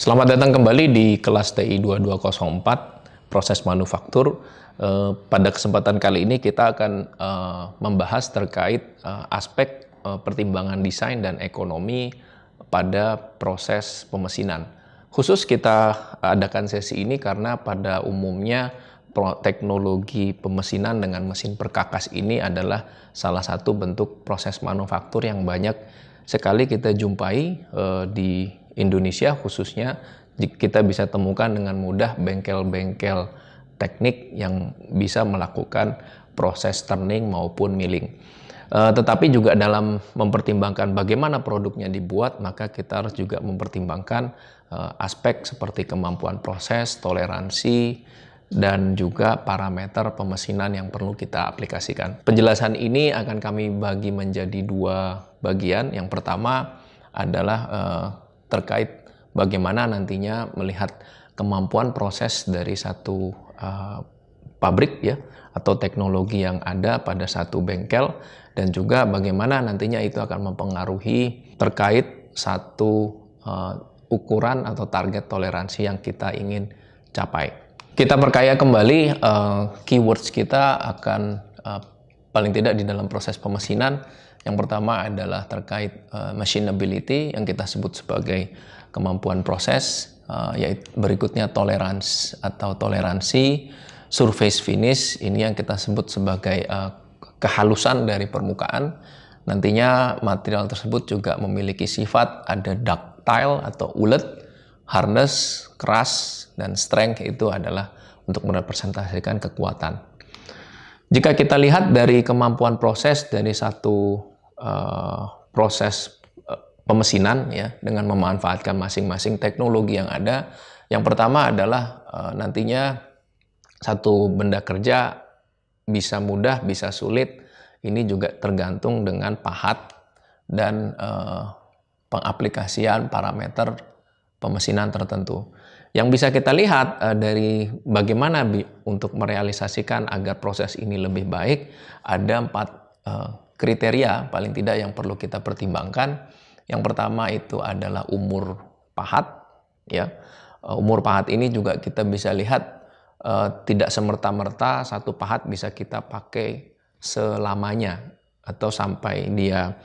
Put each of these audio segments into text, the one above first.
Selamat datang kembali di kelas TI 2204, proses manufaktur. Pada kesempatan kali ini kita akan membahas terkait aspek pertimbangan desain dan ekonomi pada proses pemesinan. Khusus kita adakan sesi ini karena pada umumnya teknologi pemesinan dengan mesin perkakas ini adalah salah satu bentuk proses manufaktur yang banyak sekali kita jumpai di Indonesia, khususnya kita bisa temukan dengan mudah bengkel-bengkel teknik yang bisa melakukan proses turning maupun milling. Tetapi juga dalam mempertimbangkan bagaimana produknya dibuat, maka kita harus juga mempertimbangkan aspek seperti kemampuan proses, toleransi, dan juga parameter pemesinan yang perlu kita aplikasikan. Penjelasan ini akan kami bagi menjadi dua bagian. Yang pertama adalah terkait bagaimana nantinya melihat kemampuan proses dari satu pabrik ya, atau teknologi yang ada pada satu bengkel, dan juga bagaimana nantinya itu akan mempengaruhi terkait satu ukuran atau target toleransi yang kita ingin capai. Kita perkaya kembali keywords kita akan paling tidak di dalam proses pemesinan. Yang pertama adalah terkait machinability yang kita sebut sebagai kemampuan proses, yaitu berikutnya tolerance atau toleransi, surface finish ini yang kita sebut sebagai kehalusan dari permukaan. Nantinya material tersebut juga memiliki sifat ada ductile atau ulet, hardness, keras, dan strength itu adalah untuk merepresentasikan kekuatan. Jika kita lihat dari kemampuan proses dari satu proses pemesinan ya, dengan memanfaatkan masing-masing teknologi yang ada, yang pertama adalah nantinya satu benda kerja bisa mudah, bisa sulit. Ini juga tergantung dengan pahat dan pengaplikasian parameter pemesinan tertentu. Yang bisa kita lihat dari bagaimana untuk merealisasikan agar proses ini lebih baik, ada 4 kriteria paling tidak yang perlu kita pertimbangkan. Yang pertama itu adalah umur pahat. Ya, umur pahat ini juga kita bisa lihat tidak semerta-merta satu pahat bisa kita pakai selamanya atau sampai dia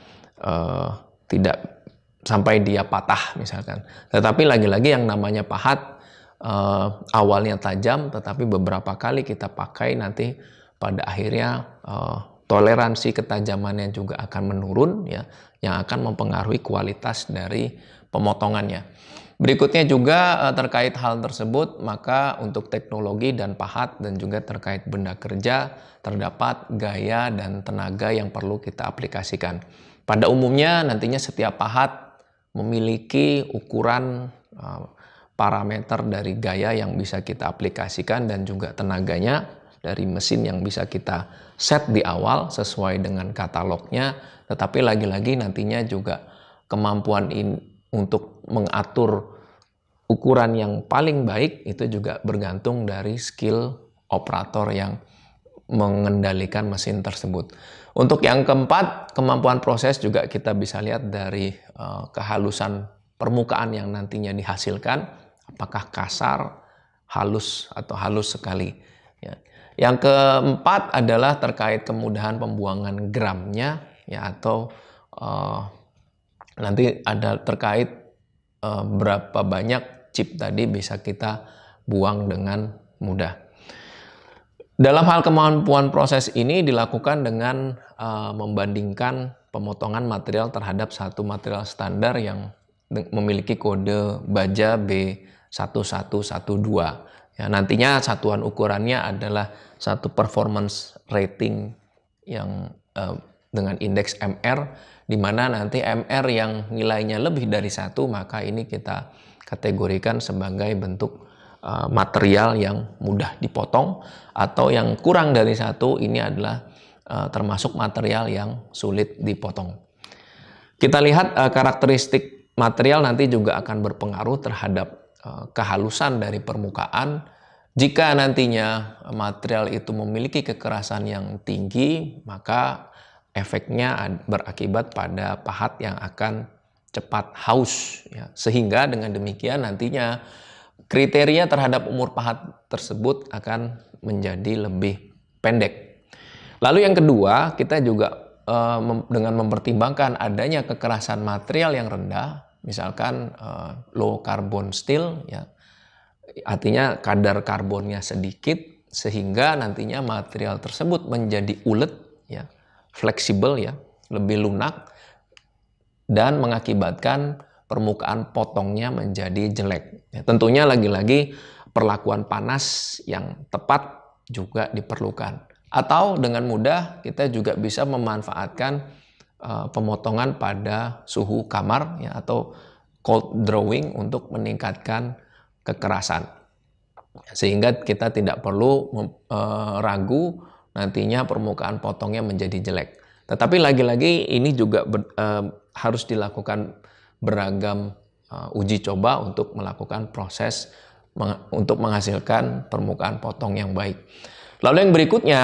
tidak sampai dia patah misalkan. Tetapi lagi-lagi yang namanya pahat awalnya tajam, tetapi beberapa kali kita pakai nanti pada akhirnya toleransi ketajamannya juga akan menurun ya, yang akan mempengaruhi kualitas dari pemotongannya. Berikutnya juga terkait hal tersebut, maka untuk teknologi dan pahat dan juga terkait benda kerja terdapat gaya dan tenaga yang perlu kita aplikasikan. Pada umumnya nantinya setiap pahat memiliki ukuran parameter dari gaya yang bisa kita aplikasikan dan juga tenaganya dari mesin yang bisa kita set di awal sesuai dengan katalognya. Tetapi lagi-lagi nantinya juga kemampuan untuk mengatur ukuran yang paling baik itu juga bergantung dari skill operator yang mengendalikan mesin tersebut. Untuk yang keempat, kemampuan proses juga kita bisa lihat dari kehalusan permukaan yang nantinya dihasilkan, apakah kasar, halus, atau halus sekali. Ya. Yang keempat adalah terkait kemudahan pembuangan gramnya, ya, atau nanti ada terkait berapa banyak chip tadi bisa kita buang dengan mudah. Dalam hal kemampuan proses ini dilakukan dengan membandingkan pemotongan material terhadap satu material standar yang memiliki kode baja B1112. Ya, nantinya satuan ukurannya adalah satu performance rating yang dengan indeks MR, di mana nanti MR yang nilainya lebih dari 1, maka ini kita kategorikan sebagai bentuk material yang mudah dipotong, atau yang kurang dari 1 ini adalah termasuk material yang sulit dipotong. Kita lihat karakteristik material nanti juga akan berpengaruh terhadap kehalusan dari permukaan. Jika nantinya material itu memiliki kekerasan yang tinggi, maka efeknya berakibat pada pahat yang akan cepat haus, ya. Sehingga dengan demikian nantinya kriteria terhadap umur pahat tersebut akan menjadi lebih pendek. Lalu yang kedua, kita juga dengan mempertimbangkan adanya kekerasan material yang rendah, misalkan low carbon steel, ya, artinya kadar karbonnya sedikit, sehingga nantinya material tersebut menjadi ulet, ya, fleksibel, ya, lebih lunak, dan mengakibatkan permukaan potongnya menjadi jelek. Ya, tentunya lagi-lagi perlakuan panas yang tepat juga diperlukan. Atau dengan mudah kita juga bisa memanfaatkan pemotongan pada suhu kamar, ya, atau cold drawing untuk meningkatkan kekerasan. Sehingga kita tidak perlu ragu nantinya permukaan potongnya menjadi jelek. Tetapi lagi-lagi ini juga harus dilakukan beragam uji coba untuk melakukan proses untuk menghasilkan permukaan potong yang baik. Lalu yang berikutnya,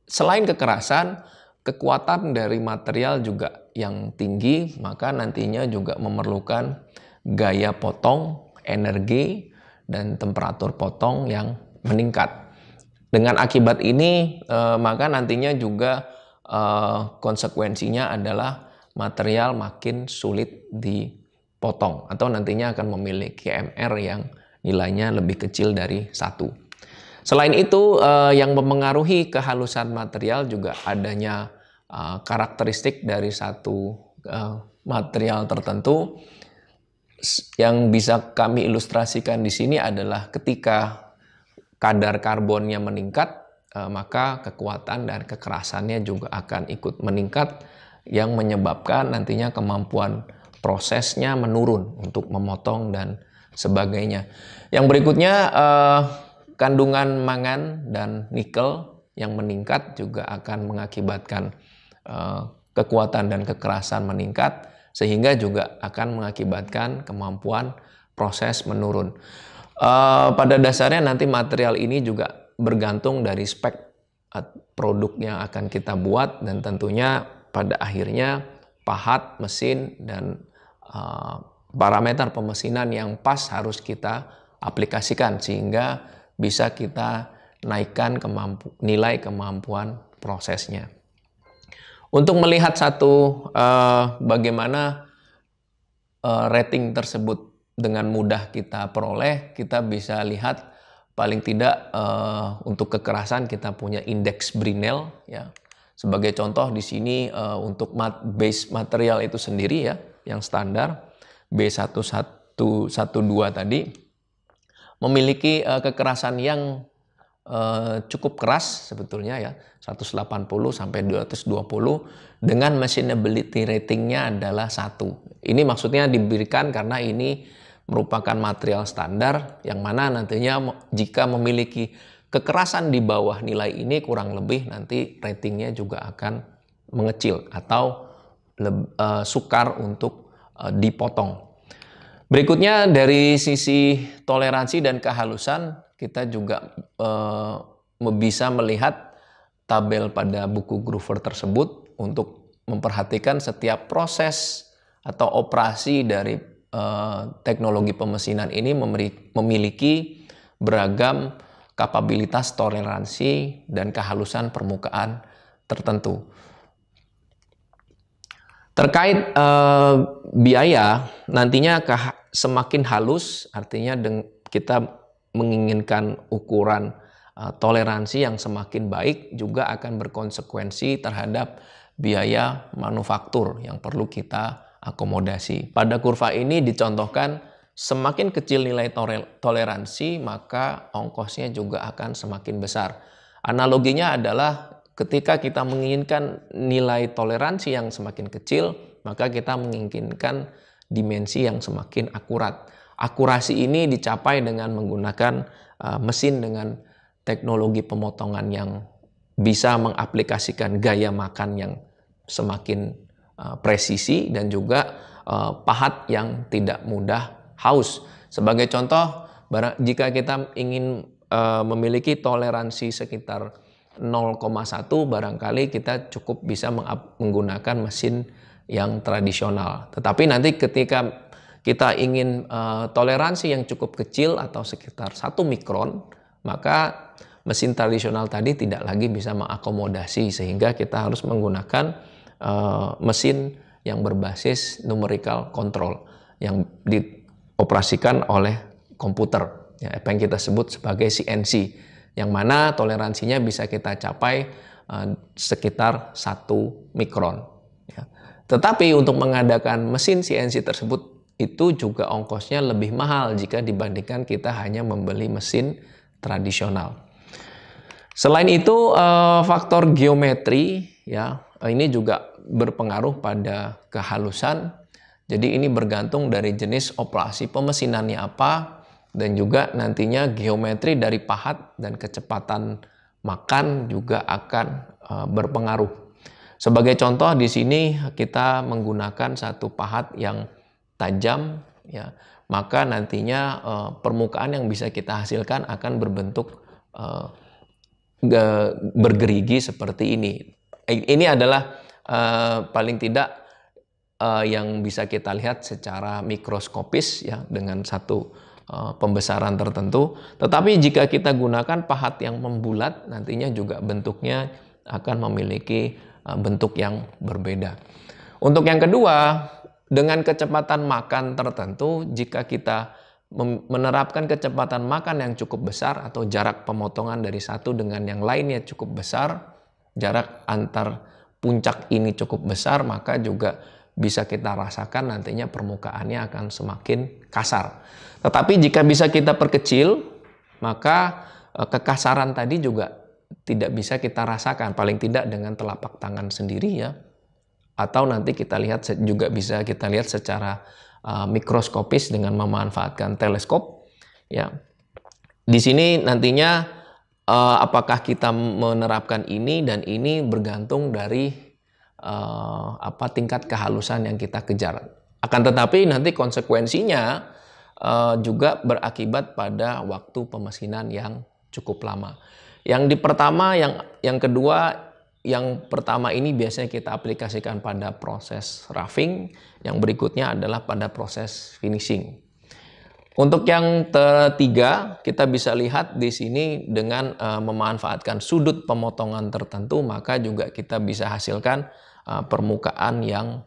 selain kekerasan, kekuatan dari material juga yang tinggi, maka nantinya juga memerlukan gaya potong, energi, dan temperatur potong yang meningkat. Dengan akibat ini, maka nantinya juga konsekuensinya adalah material makin sulit dipotong atau nantinya akan memiliki MR yang nilainya lebih kecil dari 1. Selain itu, yang mempengaruhi kehalusan material juga adanya karakteristik dari satu material tertentu. Yang bisa kami ilustrasikan di sini adalah ketika kadar karbonnya meningkat, maka kekuatan dan kekerasannya juga akan ikut meningkat, yang menyebabkan nantinya kemampuan prosesnya menurun untuk memotong dan sebagainya. Yang berikutnya, kandungan mangan dan nikel yang meningkat juga akan mengakibatkan kekuatan dan kekerasan meningkat, sehingga juga akan mengakibatkan kemampuan proses menurun. Pada dasarnya nanti material ini juga bergantung dari spek produk yang akan kita buat, dan tentunya pada akhirnya pahat mesin dan parameter pemesinan yang pas harus kita aplikasikan sehingga bisa kita naikkan nilai kemampuan prosesnya. Untuk melihat bagaimana rating tersebut dengan mudah kita peroleh, kita bisa lihat paling tidak untuk kekerasan kita punya indeks Brinell, ya. Sebagai contoh di sini untuk base material itu sendiri, ya, yang standar B1112 tadi memiliki kekerasan yang cukup keras sebetulnya, ya, 180 sampai 220 dengan machinability ratingnya adalah 1. Ini maksudnya diberikan karena ini merupakan material standar yang mana nantinya jika memiliki kekerasan di bawah nilai ini kurang lebih nanti ratingnya juga akan mengecil atau sukar untuk dipotong. Berikutnya dari sisi toleransi dan kehalusan, kita juga bisa melihat tabel pada buku Groover tersebut untuk memperhatikan setiap proses atau operasi dari teknologi pemesinan ini memiliki beragam kapabilitas toleransi dan kehalusan permukaan tertentu. Terkait biaya, nantinya semakin halus, artinya kita menginginkan ukuran toleransi yang semakin baik juga akan berkonsekuensi terhadap biaya manufaktur yang perlu kita akomodasi. Pada kurva ini dicontohkan semakin kecil nilai toleransi maka ongkosnya juga akan semakin besar. Analoginya adalah ketika kita menginginkan nilai toleransi yang semakin kecil, maka kita menginginkan dimensi yang semakin akurat. Akurasi ini dicapai dengan menggunakan mesin dengan teknologi pemotongan yang bisa mengaplikasikan gaya makan yang semakin presisi dan juga pahat yang tidak mudah haus. Sebagai contoh, jika kita ingin memiliki toleransi sekitar 0,1, barangkali kita cukup bisa menggunakan mesin yang tradisional. Tetapi nanti ketika kita ingin toleransi yang cukup kecil atau sekitar 1 mikron, maka mesin tradisional tadi tidak lagi bisa mengakomodasi, sehingga kita harus menggunakan mesin yang berbasis numerical control yang dioperasikan oleh komputer, ya, apa yang kita sebut sebagai CNC, yang mana toleransinya bisa kita capai sekitar 1 mikron. Ya. Tetapi untuk mengadakan mesin CNC tersebut itu juga ongkosnya lebih mahal jika dibandingkan kita hanya membeli mesin tradisional. Selain itu, faktor geometri, ya, ini juga berpengaruh pada kehalusan. Jadi ini bergantung dari jenis operasi pemesinannya apa, dan juga nantinya geometri dari pahat dan kecepatan makan juga akan berpengaruh. Sebagai contoh di sini kita menggunakan satu pahat yang tajam, ya, maka nantinya permukaan yang bisa kita hasilkan akan berbentuk bergerigi seperti ini. Ini adalah paling tidak yang bisa kita lihat secara mikroskopis, ya, dengan satu pembesaran tertentu. Tetapi jika kita gunakan pahat yang membulat, nantinya juga bentuknya akan memiliki bentuk yang berbeda. Untuk yang kedua, dengan kecepatan makan tertentu, jika kita menerapkan kecepatan makan yang cukup besar atau jarak pemotongan dari satu dengan yang lainnya cukup besar, jarak antar puncak ini cukup besar, maka juga bisa kita rasakan nantinya permukaannya akan semakin kasar. Tetapi jika bisa kita perkecil, maka kekasaran tadi juga tidak bisa kita rasakan, paling tidak dengan telapak tangan sendiri, ya. Atau nanti kita lihat juga bisa kita lihat secara mikroskopis dengan memanfaatkan teleskop, ya. Di sini nantinya apakah kita menerapkan ini dan ini bergantung dari tingkat kehalusan yang kita kejar. Akan tetapi nanti konsekuensinya juga berakibat pada waktu pemesinan yang cukup lama. Yang pertama ini biasanya kita aplikasikan pada proses roughing, yang berikutnya adalah pada proses finishing. Untuk yang ketiga, kita bisa lihat di sini dengan memanfaatkan sudut pemotongan tertentu, maka juga kita bisa hasilkan permukaan yang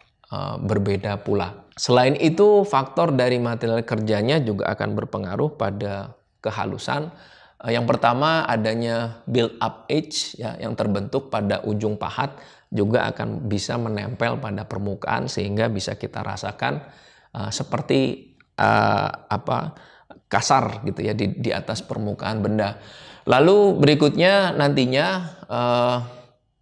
berbeda pula. Selain itu, faktor dari material kerjanya juga akan berpengaruh pada kehalusan. Yang pertama, adanya build up edge, ya, yang terbentuk pada ujung pahat juga akan bisa menempel pada permukaan, sehingga bisa kita rasakan seperti kasar gitu, ya, di atas permukaan benda. Lalu berikutnya nantinya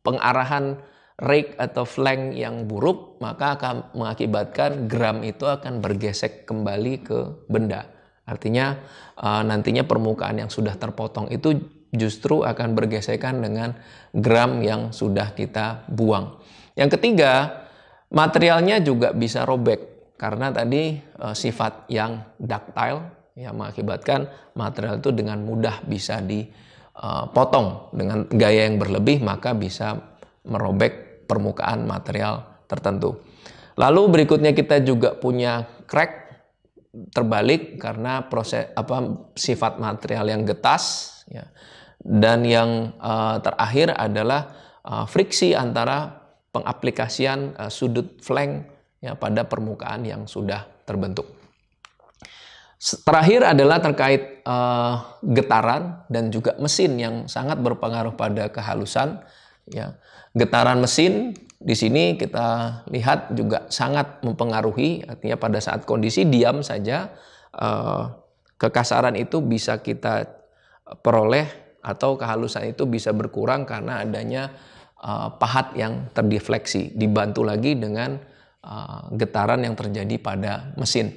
pengarahan rake atau flank yang buruk, maka akan mengakibatkan gram itu akan bergesek kembali ke benda. Artinya nantinya permukaan yang sudah terpotong itu justru akan bergesekan dengan gram yang sudah kita buang. Yang ketiga, materialnya juga bisa robek karena tadi sifat yang ductile, yang mengakibatkan material itu dengan mudah bisa dipotong dengan gaya yang berlebih, maka bisa merobek permukaan material tertentu. Lalu berikutnya kita juga punya crack terbalik karena sifat material yang getas, ya. Dan yang terakhir adalah friksi antara pengaplikasian sudut flank, ya, pada permukaan yang sudah terbentuk. Terakhir adalah terkait getaran dan juga mesin yang sangat berpengaruh pada kehalusan, ya. Getaran mesin di sini kita lihat juga sangat mempengaruhi, artinya pada saat kondisi diam saja kekasaran itu bisa kita peroleh atau kehalusan itu bisa berkurang karena adanya pahat yang terdefleksi, dibantu lagi dengan getaran yang terjadi pada mesin.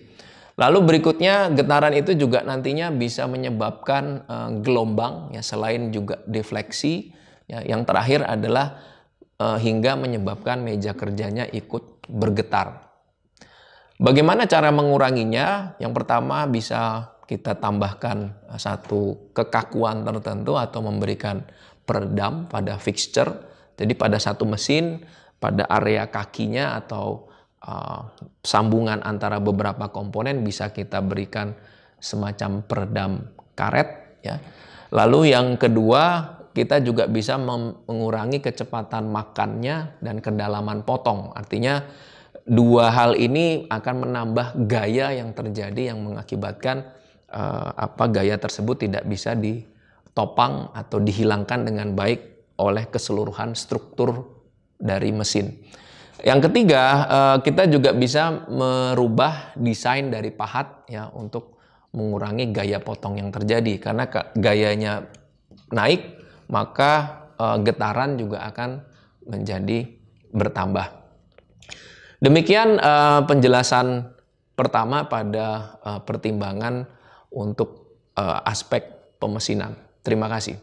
Lalu berikutnya, getaran itu juga nantinya bisa menyebabkan gelombang, ya, selain juga defleksi, ya. Yang terakhir adalah hingga menyebabkan meja kerjanya ikut bergetar. Bagaimana cara menguranginya? Yang pertama, bisa kita tambahkan satu kekakuan tertentu atau memberikan peredam pada fixture. Jadi pada satu mesin, pada area kakinya atau sambungan antara beberapa komponen bisa kita berikan semacam peredam karet ya. Lalu yang kedua, kita juga bisa mengurangi kecepatan makannya dan kedalaman potong. Artinya dua hal ini akan menambah gaya yang terjadi yang mengakibatkan gaya tersebut tidak bisa ditopang atau dihilangkan dengan baik oleh keseluruhan struktur dari mesin. Yang ketiga, kita juga bisa merubah desain dari pahat ya untuk mengurangi gaya potong yang terjadi. Karena gayanya naik, maka getaran juga akan menjadi bertambah. Demikian penjelasan pertama pada pertimbangan untuk aspek pemesinan. Terima kasih.